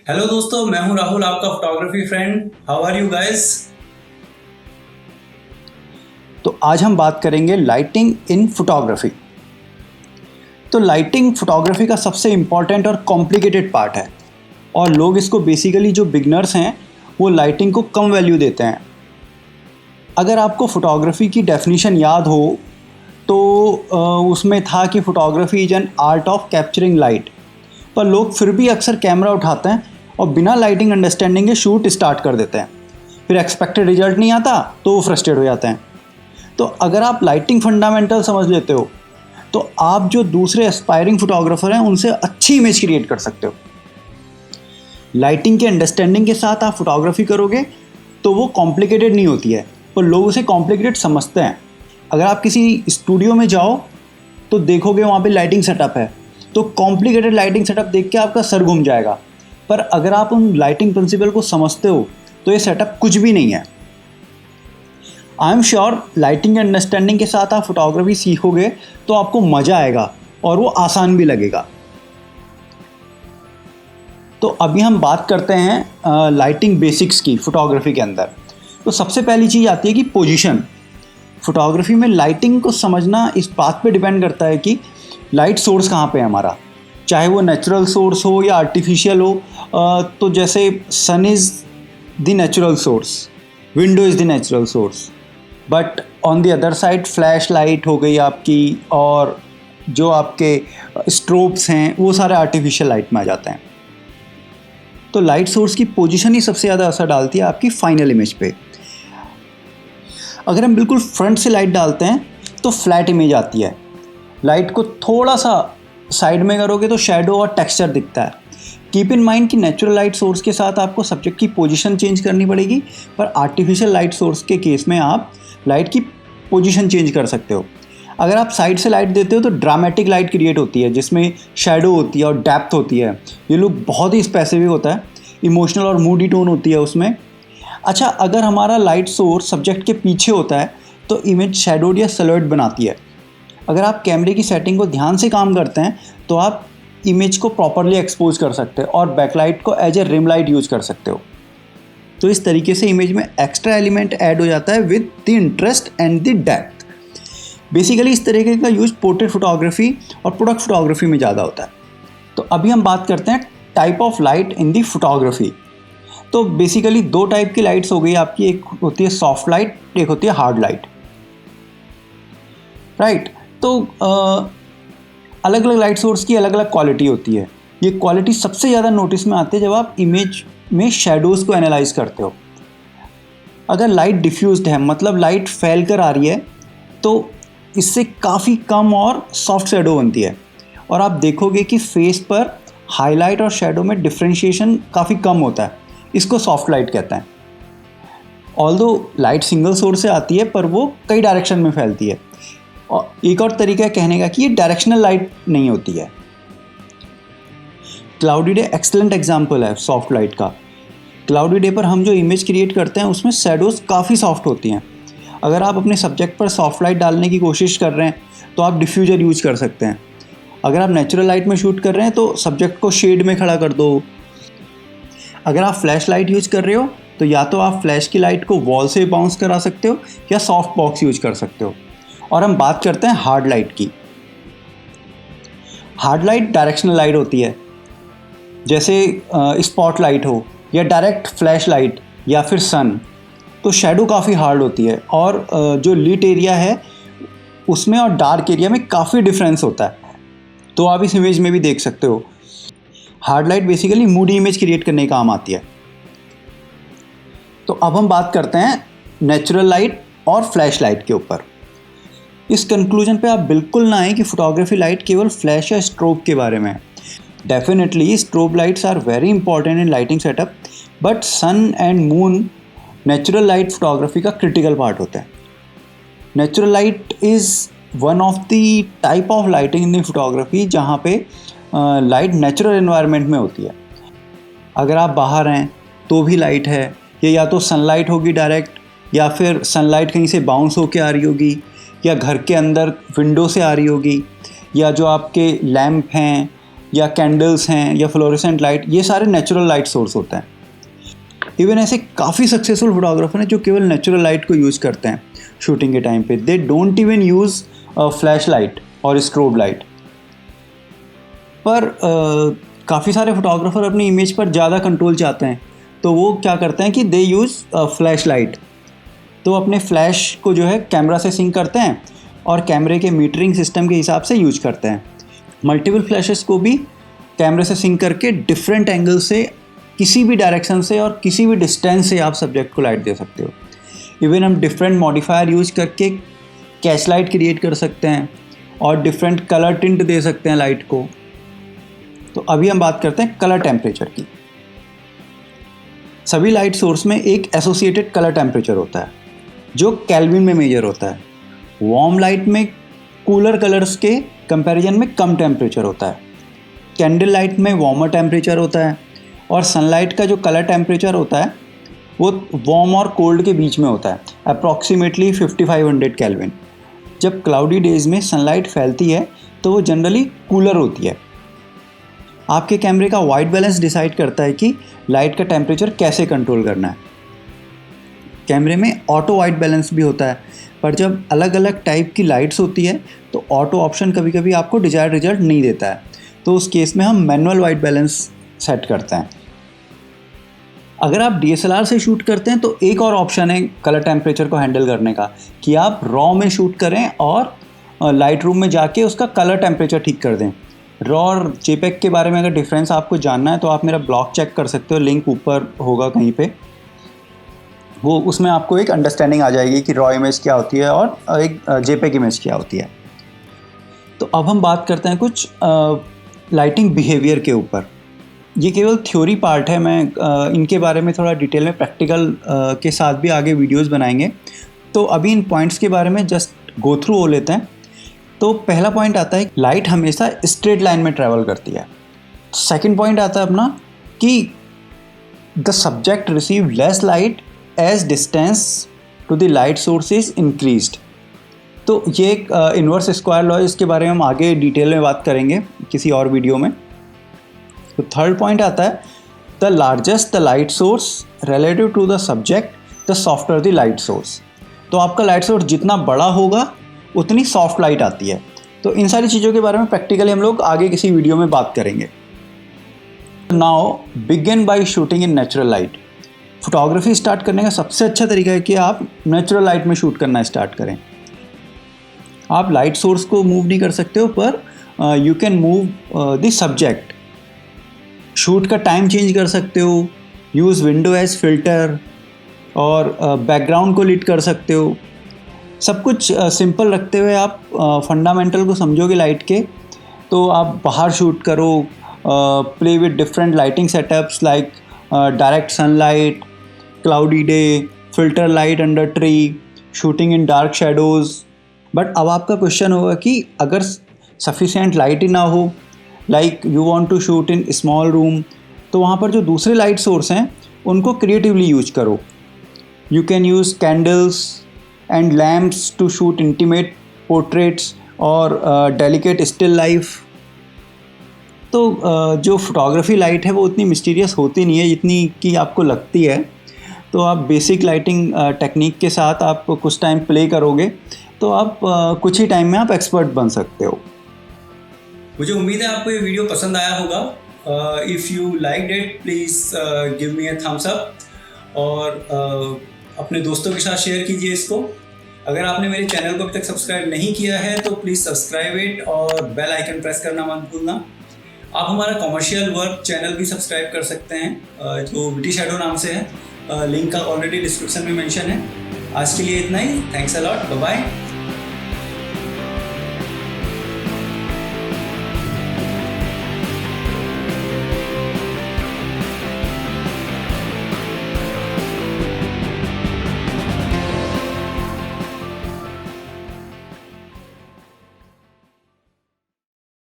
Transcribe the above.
Hello दोस्तों, मैं हूं राहुल, आपका photography friend. How are you guys? तो आज हम बात करेंगे लाइटिंग इन फोटोग्राफी। तो लाइटिंग फोटोग्राफी का सबसे इम्पॉर्टेंट और कॉम्प्लिकेटेड पार्ट है और लोग इसको बेसिकली जो बिगनर्स हैं वो लाइटिंग को कम वैल्यू देते हैं। अगर आपको फोटोग्राफी की डेफिनेशन याद हो तो उसमें था कि photography is an art of capturing light, पर लोग फिर भी अक्सर कैमरा उठाते हैं और बिना लाइटिंग अंडरस्टैंडिंग के शूट स्टार्ट कर देते हैं। फिर एक्सपेक्टेड रिजल्ट नहीं आता तो वो फ्रस्ट्रेट हो जाते हैं। तो अगर आप लाइटिंग फंडामेंटल समझ लेते हो तो आप जो दूसरे एस्पायरिंग फोटोग्राफर हैं उनसे अच्छी इमेज क्रिएट कर सकते हो। लाइटिंग के अंडरस्टैंडिंग के साथ आप फोटोग्राफी करोगे तो वो कॉम्प्लिकेटेड नहीं होती है, पर लोग उसे कॉम्प्लिकेटेड समझते हैं। अगर आप किसी स्टूडियो में जाओ तो देखोगे वहाँ पे लाइटिंग सेटअप है, तो कॉम्प्लिकेटेड लाइटिंग सेटअप देख के आपका सर घूम जाएगा। पर अगर आप उन लाइटिंग प्रिंसिपल को समझते हो तो ये सेटअप कुछ भी नहीं है। I am sure lighting and understanding के साथ आप फोटोग्राफी सीखोगे तो आपको मज़ा आएगा और वो आसान भी लगेगा। तो अभी हम बात करते हैं लाइटिंग बेसिक्स की फोटोग्राफी के अंदर। तो सबसे पहली चीज़ आती है कि पोजीशन। फोटोग्राफी में लाइटिंग को समझना इस बात पे डिपेंड करता है कि लाइट सोर्स कहाँ पे है हमारा, चाहे वो नेचुरल सोर्स हो या आर्टिफिशियल हो। तो जैसे sun is the natural source, window is the natural source, but on the other side flash light हो गई आपकी, और जो आपके स्ट्रोब्स हैं वो सारे आर्टिफिशियल लाइट में आ जाते हैं। तो लाइट सोर्स की पोजीशन ही सबसे ज़्यादा असर डालती है आपकी फाइनल इमेज पे। अगर हम बिल्कुल फ्रंट से लाइट डालते हैं तो फ्लैट इमेज आती है। लाइट को थोड़ा सा साइड में करोगे तो शैडो और टेक्सचर दिखता है। कीप इन माइंड कि नेचुरल लाइट सोर्स के साथ आपको सब्जेक्ट की पोजीशन चेंज करनी पड़ेगी, पर आर्टिफिशियल लाइट सोर्स के केस में आप लाइट की पोजीशन चेंज कर सकते हो। अगर आप साइड से लाइट देते हो तो ड्रामेटिक लाइट क्रिएट होती है जिसमें शैडो होती है और डेप्थ होती है। ये लुक बहुत ही स्पेसिफिक होता है, इमोशनल और मूडी टोन होती है उसमें। अच्छा, अगर हमारा लाइट सोर्स सब्जेक्ट के पीछे होता है तो इमेज शैडोड या सलर्ट बनाती है। अगर आप कैमरे की सेटिंग को ध्यान से काम करते हैं तो आप इमेज को प्रॉपरली एक्सपोज कर सकते हो और बैकलाइट को as a rim light use कर सकते हो। तो इस तरीके से इमेज में एक्स्ट्रा एलिमेंट ऐड हो जाता है with the interest and the depth. Basically इस तरीके का यूज पोर्ट्रेट फोटोग्राफी और प्रोडक्ट फोटोग्राफी में ज़्यादा होता है। तो अभी हम बात करते हैं type of light in the photography. तो बेसिकली दो टाइप की लाइट्स हो गई आपकी, एक होती है सॉफ्ट लाइट, एक होती है हार्ड लाइट, राइट। तो अलग अलग लाइट सोर्स की अलग अलग क्वालिटी होती है। ये क्वालिटी सबसे ज़्यादा नोटिस में आती है जब आप इमेज में शेडोज़ को एनालाइज करते हो। अगर लाइट डिफ्यूज्ड है, मतलब लाइट फैल कर आ रही है, तो इससे काफ़ी कम और सॉफ्ट शेडो बनती है और आप देखोगे कि फेस पर हाईलाइट और शेडो में डिफ्रेंशिएशन काफ़ी कम होता है। इसको सॉफ्ट लाइट कहते हैं। ऑल्दो लाइट सिंगल सोर्स से आती है पर वो कई डायरेक्शन में फैलती है। और एक और तरीका है कहने का कि ये डायरेक्शनल लाइट नहीं होती है। क्लाउडी डे एक्सलेंट एग्जाम्पल है सॉफ्ट लाइट का। क्लाउडी डे पर हम जो इमेज क्रिएट करते हैं उसमें शैडोज़ काफ़ी सॉफ्ट होती हैं। अगर आप अपने सब्जेक्ट पर सॉफ्ट लाइट डालने की कोशिश कर रहे हैं तो आप डिफ्यूजर यूज कर सकते हैं। अगर आप नेचुरल लाइट में शूट कर रहे हैं तो सब्जेक्ट को शेड में खड़ा कर दो। अगर आप फ्लैश लाइट यूज कर रहे हो तो या तो आप फ्लैश की लाइट को वॉल से बाउंस करा सकते हो या सॉफ्ट बॉक्स यूज कर सकते हो। और हम बात करते हैं हार्ड लाइट की। हार्ड लाइट डायरेक्शनल लाइट होती है, जैसे स्पॉट लाइट हो या डायरेक्ट फ्लैश लाइट या फिर सन। तो शैडो काफ़ी हार्ड होती है और जो लीट एरिया है उसमें और डार्क एरिया में काफ़ी डिफरेंस होता है। तो आप इस इमेज में भी देख सकते हो। Hard light basically Moody image create करने का काम आती है। तो अब हम बात करते हैं नेचुरल लाइट और फ्लैश लाइट के ऊपर। इस कंक्लूजन पे आप बिल्कुल ना आए कि फोटोग्राफी लाइट केवल फ्लैश या स्ट्रोब के बारे में है। Definitely strobe lights are very important in lighting setup, but sun and moon natural light photography का क्रिटिकल पार्ट होता है। Natural light is one of the type of lighting in the photography जहाँ पे light natural environment में होती है। अगर आप बाहर हैं तो भी लाइट है, ये या तो सनलाइट होगी डायरेक्ट, या फिर सनलाइट कहीं से बाउंस होके आ रही होगी, या घर के अंदर विंडो से आ रही होगी, या जो आपके लैंप हैं या कैंडल्स हैं या फ्लोरेसेंट लाइट, ये सारे नेचुरल लाइट सोर्स होते हैं। इवन ऐसे काफ़ी सक्सेसफुल फोटोग्राफर हैं जो केवल नेचुरल लाइट को यूज़ करते हैं शूटिंग के टाइम पे। They don't even use flash light और स्ट्रोब लाइट। पर काफ़ी सारे फोटोग्राफर अपनी इमेज पर ज़्यादा कंट्रोल चाहते हैं, तो वो क्या करते हैं कि दे यूज़ फ्लैश लाइट। तो अपने फ्लैश को जो है कैमरा से सिंक करते हैं और कैमरे के मीटरिंग सिस्टम के हिसाब से यूज करते हैं। मल्टीपल फ्लैशेस को भी कैमरे से सिंक करके डिफरेंट एंगल से, किसी भी डायरेक्शन से और किसी भी डिस्टेंस से आप सब्जेक्ट को लाइट दे सकते हो। इवन हम डिफरेंट मॉडिफायर यूज करके कैच लाइट क्रिएट कर सकते हैं और डिफरेंट कलर टिंट दे सकते हैं लाइट को। तो अभी हम बात करते हैं कलर टेम्परेचर की। सभी लाइट सोर्स में एक एसोसिएटेड कलर टेम्परेचर होता है जो केल्विन में मेजर होता है। वार्म लाइट में कूलर कलर्स के कंपैरिजन में कम टेम्परेचर होता है। कैंडल लाइट में वार्मर टेम्परेचर होता है और सनलाइट का जो कलर टेम्परेचर होता है वो वार्म और कोल्ड के बीच में होता है, अप्रॉक्सीमेटली 5500 केल्विन। जब क्लाउडी डेज में सनलाइट फैलती है तो वो जनरली कूलर होती है। आपके कैमरे का वाइट बैलेंस डिसाइड करता है कि लाइट का टेम्परेचर कैसे कंट्रोल करना है। कैमरे में ऑटो वाइट बैलेंस भी होता है, पर जब अलग अलग टाइप की लाइट्स होती है तो ऑटो ऑप्शन कभी कभी आपको डिजायर्ड रिजल्ट नहीं देता है, तो उस केस में हम मैनुअल वाइट बैलेंस सेट करते हैं। अगर आप DSLR से शूट करते हैं तो एक और ऑप्शन है कलर टेम्परेचर को हैंडल करने का, कि आप रॉ में शूट करें और लाइट रूम में जाके उसका कलर टेम्परेचर ठीक कर दें। रॉ और JPEG के बारे में अगर डिफरेंस आपको जानना है तो आप मेरा ब्लॉग चेक कर सकते हो, लिंक ऊपर होगा कहीं पे। वो उसमें आपको एक अंडरस्टैंडिंग आ जाएगी कि रॉ इमेज क्या होती है और एक JPEG इमेज क्या होती है। तो अब हम बात करते हैं कुछ लाइटिंग बिहेवियर के ऊपर। ये केवल थ्योरी पार्ट है, मैं इनके बारे में थोड़ा डिटेल में प्रैक्टिकल के साथ भी आगे वीडियोस बनाएंगे। तो अभी इन पॉइंट्स के बारे में जस्ट गो थ्रू हो लेते हैं। तो पहला पॉइंट आता है लाइट हमेशा स्ट्रेट लाइन में ट्रैवल करती है। सेकंड पॉइंट आता है अपना कि the subject receive less light as distance to the light source is increased. तो ये एक इन्वर्स स्क्वायर लॉ है, इसके बारे में हम आगे डिटेल में बात करेंगे किसी और वीडियो में। तो थर्ड पॉइंट आता है the largest the light source relative to the subject the softer the light source. तो आपका लाइट सोर्स जितना बड़ा होगा उतनी सॉफ्ट लाइट आती है। तो इन सारी चीज़ों के बारे में प्रैक्टिकली हम लोग आगे किसी वीडियो में बात करेंगे। Now begin by shooting in natural light. Photography start करने का सबसे अच्छा तरीका है कि आप नेचुरल लाइट में शूट करना स्टार्ट करें। आप लाइट सोर्स को मूव नहीं कर सकते हो, पर you can move the subject. Shoot का टाइम चेंज कर सकते हो, यूज़ विंडो एज फिल्टर और बैकग्राउंड को लिट कर सकते हो। सब कुछ सिंपल रखते हुए आप फंडामेंटल को समझोगे लाइट के, तो आप बाहर शूट करो, play with different lighting setups like direct sunlight, cloudy day, filter light under tree, shooting in dark shadows. But अब आपका क्वेश्चन होगा कि अगर सफिशिएंट लाइट ही ना हो, like you want to shoot in small room, तो वहाँ पर जो दूसरे लाइट सोर्स हैं उनको क्रिएटिवली यूज करो। You can use candles and lamps to shoot intimate portraits और डेलिकेट स्टिल लाइफ। तो जो फोटोग्राफी लाइट है वो उतनी मिस्टीरियस होती नहीं है जितनी कि आपको लगती है। तो आप बेसिक लाइटिंग टेक्निक के साथ आप कुछ टाइम प्ले करोगे तो आप कुछ ही टाइम में आप एक्सपर्ट बन सकते हो। मुझे उम्मीद है आपको ये वीडियो पसंद आया होगा। If you like it please give me a thumbs up और अपने दोस्तों के साथ शेयर कीजिए इसको। अगर आपने मेरे चैनल को अभी तक सब्सक्राइब नहीं किया है तो प्लीज़ सब्सक्राइब इट और बेल आइकन प्रेस करना मत भूलना। आप हमारा कमर्शियल वर्क चैनल भी सब्सक्राइब कर सकते हैं जो विटी शैडो नाम से है। लिंक का ऑलरेडी डिस्क्रिप्शन में मेंशन है। आज के लिए इतना ही। Thanks a lot, bye bye.